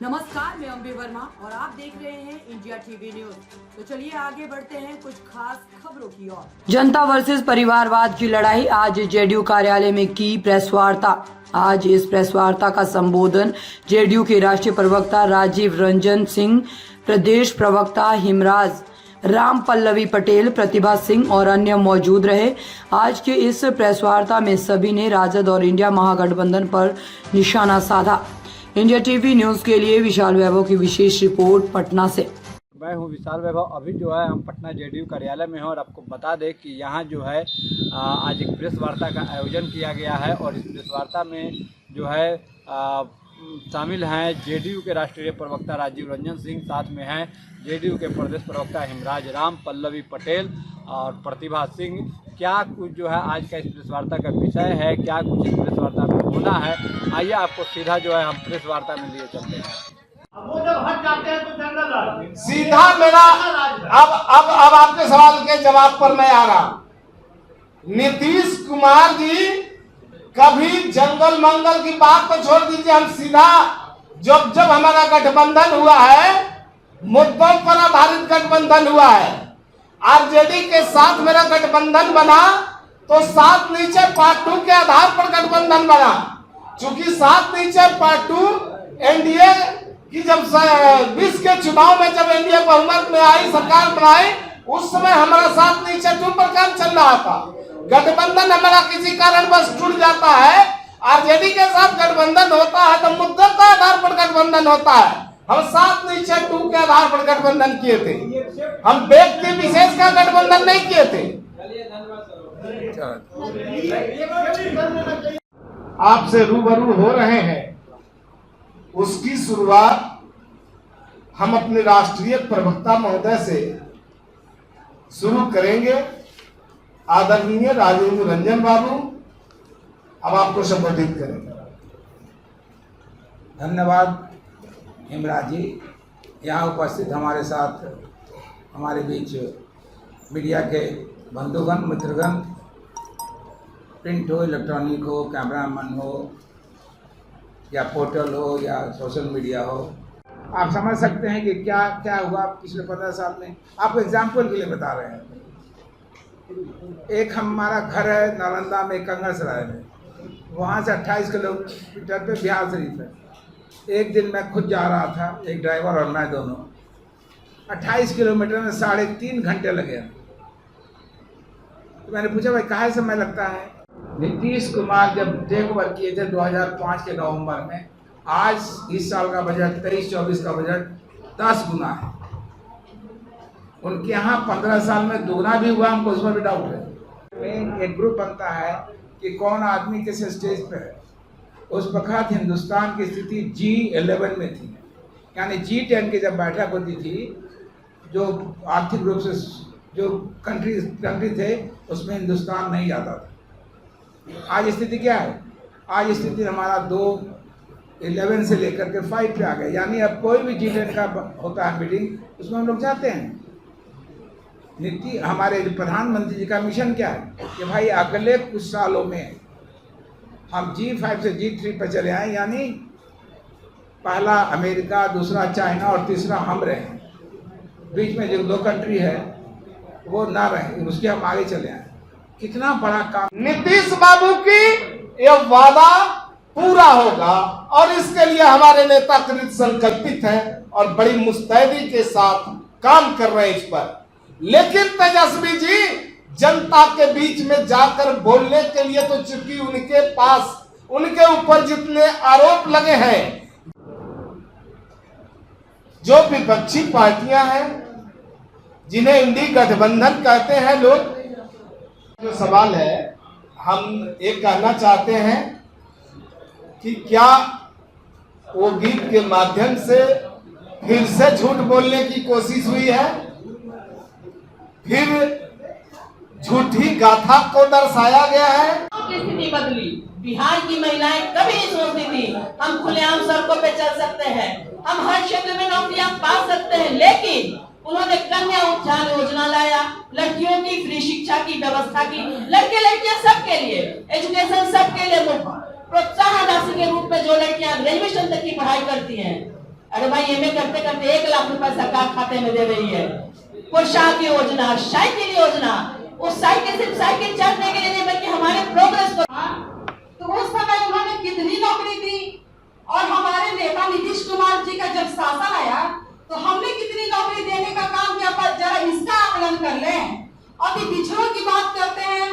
नमस्कार, मैं अम्बे वर्मा और आप देख रहे हैं इंडिया टीवी न्यूज। तो चलिए आगे बढ़ते हैं कुछ खास खबरों की ओर। जनता वर्सेस परिवारवाद की लड़ाई, आज जेडीयू कार्यालय में की प्रेस वार्ता। आज इस प्रेस वार्ता का संबोधन जेडीयू के राष्ट्रीय प्रवक्ता राजीव रंजन सिंह, प्रदेश प्रवक्ता हिमराज, राम पल्लवी पटेल, प्रतिभा सिंह और अन्य मौजूद रहे। आज के इस प्रेस वार्ता में सभी ने राजद और इंडिया महागठबंधन पर निशाना साधा। इंडिया टीवी न्यूज के लिए विशाल वैभव की विशेष रिपोर्ट पटना से। मैं हूं विशाल वैभव। अभी जो है हम पटना जेडीयू कार्यालय में हैं और आपको बता दें कि यहाँ जो है आज एक प्रेस वार्ता का आयोजन किया गया है और इस प्रेस वार्ता में जो है शामिल हैं जेडीयू के राष्ट्रीय प्रवक्ता राजीव रंजन सिंह, साथ में हैं जेडीयू के प्रदेश प्रवक्ता हिमराज, राम पल्लवी पटेल और प्रतिभा सिंह। क्या कुछ जो है आज का इस प्रेस वार्ता का विषय है, क्या कुछ इस प्रेस वार्ता में होना है, आइए आपको सीधा जो है हम प्रेस वार्ता में लिए चलते हैं। वो जब हट जाते हैं तो जंगल सीधा मेरा अब आपके सवाल के जवाब पर मैं आ रहा हूं। नीतीश कुमार जी कभी जंगल मंगल की बात तो छोड़ दीजिए, हम सीधा जब हमारा गठबंधन हुआ है, मुद्दों पर आधारित गठबंधन हुआ है। आरजेडी के साथ मेरा गठबंधन बना तो सात नीचे पार्ट 2 के आधार पर गठबंधन बना। चूंकि सात नीचे पार्ट 2 एनडीए कि जब 20 के चुनाव में जब एनडीए बहुमत में आई, सरकार बनाई, उस समय हमारा साथ नीचे 2 पर काम चल रहा था। गठबंधन हमारा किसी कारण बस टूट जाता है, आरजेडी के साथ गठबंधन होता है तो मुद्दों के आधार पर गठबंधन होता है। हम साथ नीचे 2 के आधार पर गठबंधन किए थे, हम व्यक्ति विशेष का गठबंधन नहीं किए थे। आपसे रूबरू हो रहे हैं, उसकी शुरुआत हम अपने राष्ट्रीय प्रवक्ता महोदय से शुरू करेंगे। आदरणीय राजीव रंजन बाबू अब आपको संबोधित करेंगे। धन्यवाद हिमराज जी। यहाँ उपस्थित हमारे साथ हमारे बीच मीडिया के बंधुगण, मित्रगण, प्रिंट हो, इलेक्ट्रॉनिक हो, कैमरामैन हो या पोर्टल हो या सोशल मीडिया हो, आप समझ सकते हैं कि क्या क्या हुआ पिछले 15 साल में। आपको एग्जाम्पल के लिए बता रहे हैं। एक हमारा घर है नालंदा में, कंगरसराय में, वहाँ से 28 किलोमीटर पे बिहार शरीफ है। एक दिन मैं खुद जा रहा था, एक ड्राइवर और मैं दोनों, 28 किलोमीटर में 3.5 घंटे लगे। तो मैंने पूछा भाई काहे समय लगता है। नीतीश कुमार जब टेक ओवर किए थे 2005 के नवंबर में, आज इस साल का बजट 23-24 का बजट 10 गुना है। उनके यहाँ 15 साल में दुगना भी हुआ, हमको उस पर भी डाउट है। एक ग्रुप बनता है कि कौन आदमी किस स्टेज पे है। उस वक्त हिंदुस्तान की स्थिति G11 में थी, यानी G10 की जब बैठक होती थी, जो आर्थिक रूप से जो कंट्री थे उसमें हिंदुस्तान नहीं आता था। आज स्थिति क्या है? आज स्थिति हमारा 11 से लेकर के 5 पे आ गए, यानी अब कोई भी G10 का होता है मीटिंग, उसमें हम लोग जाते हैं। नीति हमारे प्रधानमंत्री जी का मिशन क्या है कि भाई अगले कुछ सालों में हम G5 से G3 पर चले आए, यानी पहला अमेरिका, दूसरा चाइना और तीसरा हम रहे। बीच में जो 2 कंट्री है वो ना रहे, उसके हम आगे चले आए। कितना बड़ा काम। नीतीश बाबू की यह वादा पूरा होगा और इसके लिए हमारे नेता कृत संकल्पित हैं और बड़ी मुस्तैदी के साथ काम कर रहे हैं इस पर। लेकिन तेजस्वी जी जनता के बीच में जाकर बोलने के लिए तो चूंकि उनके पास उनके ऊपर जितने आरोप लगे हैं, जो विपक्षी पार्टियां हैं जिन्हें इंडी गठबंधन कहते हैं लोग, जो सवाल है हम ये कहना चाहते हैं कि क्या वो गीत के माध्यम से फिर से झूठ बोलने की कोशिश हुई है, फिर झूठी गाथा को दर्शाया गया है। स्थिति बदली। बिहार की महिलाएं कभी नहीं सोचती थी हम खुलेआम सड़कों पे चल सकते हैं, हम हर क्षेत्र में नौकरियां पा सकते हैं, लेकिन उन्होंने कन्या उत्थान योजना लाया, लड़कियों की फ्री शिक्षा की व्यवस्था की, लड़के लड़कियां सबके लिए एजुकेशन सबके लिए प्रोत्साहन राशि के रूप में जो लड़कियां ग्रेजुएशन तक की पढ़ाई करती हैं अरे भाई एमए करते करते 1 लाख रुपए सरकार खाते में दे रही है। पोशाक योजना, साइकिल योजना, उस साइकिल सिर्फ साइकिल चढ़ने के लिए नहीं बल्कि हमारे प्रोग्रेस को। तो उस समय उन्होंने कितनी नौकरी दी और हमारे नेता नीतीश कुमार जी का जब शासन आया तो हमने कितनी नौकरी देने का काम किया, पर जरा इसका आकलन कर लें। अति पिछड़ों की बात करते हैं,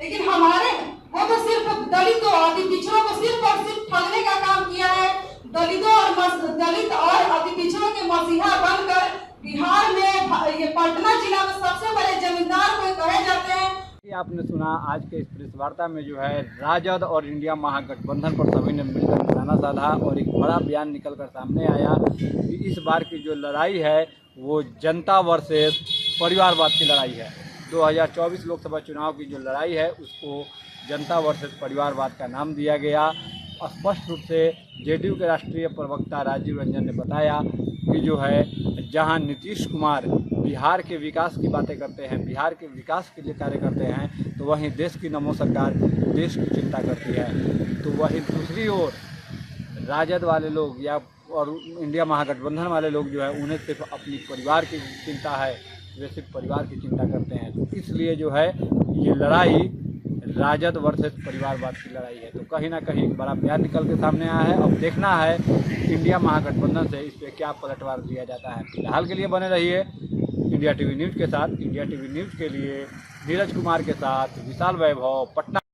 लेकिन हमारे वो तो सिर्फ दलितों अति पिछड़ों को सिर्फ और सिर्फ ठगने का काम किया है। दलित और अति पिछड़ों के मसीहा बनकर बिहार में ये पटना जिला में सबसे बड़े जमींदार को कहे जाते हैं। आपने सुना आज के इस प्रेस वार्ता में जो है राजद और इंडिया महागठबंधन पर सभी ने मिलकर निशाना साधा और एक बड़ा बयान निकल कर सामने आया कि इस बार की जो लड़ाई है वो जनता वर्सेस परिवारवाद की लड़ाई है। 2024 लोकसभा चुनाव की जो लड़ाई है उसको जनता वर्सेस परिवारवाद का नाम दिया गया। स्पष्ट रूप से जेडीयू के राष्ट्रीय प्रवक्ता राजीव रंजन ने बताया कि जो है जहां नीतीश कुमार बिहार के विकास की बातें करते हैं, बिहार के विकास के लिए कार्य करते हैं, तो वहीं देश की नमो सरकार देश की चिंता करती है। तो वहीं दूसरी ओर राजद वाले लोग या और इंडिया महागठबंधन वाले लोग जो है उन्हें सिर्फ अपनी परिवार की चिंता है, वे सिर्फ परिवार की चिंता करते हैं। तो इसलिए जो है ये लड़ाई राजद वर्सेस परिवारवाद की लड़ाई है। तो कहीं ना कहीं एक बड़ा बयान निकल के सामने आया है। अब देखना है इंडिया महागठबंधन से इस पर क्या पलटवार दिया जाता है। फिलहाल के लिए बने रहिए इंडिया टीवी न्यूज़ के साथ। इंडिया टीवी न्यूज़ के लिए नीरज कुमार के साथ विशाल वैभव, पटना।